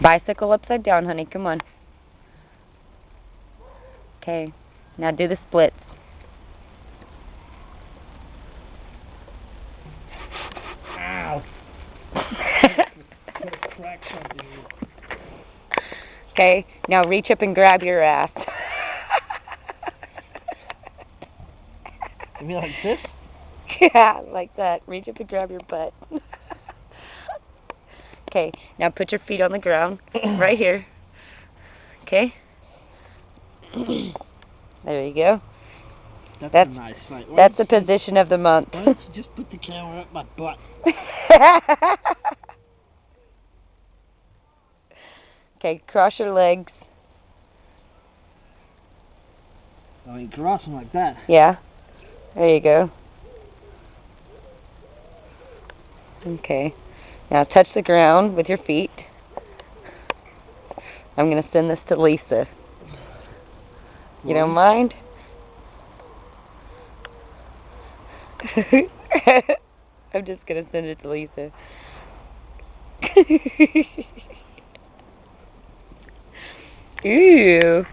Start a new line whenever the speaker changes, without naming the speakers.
Bicycle upside down, honey. Come on. Okay. Now do the splits.
Ow. Crack something.
Okay. Now reach up and grab your ass.
You mean like this?
Yeah, like that. Reach up and grab your butt. Okay. Now put your feet on the ground. Right here. Okay. There you go.
That's
That's
a nice sight.
That's the position of the month.
Why don't you just put the camera up my butt?
Okay, cross your legs.
I mean, cross them like that.
Yeah. There you go. Okay. Now touch the ground with your feet. I'm going to send this to Lisa. You don't mind? I'm just going to send it to Lisa. Ooh.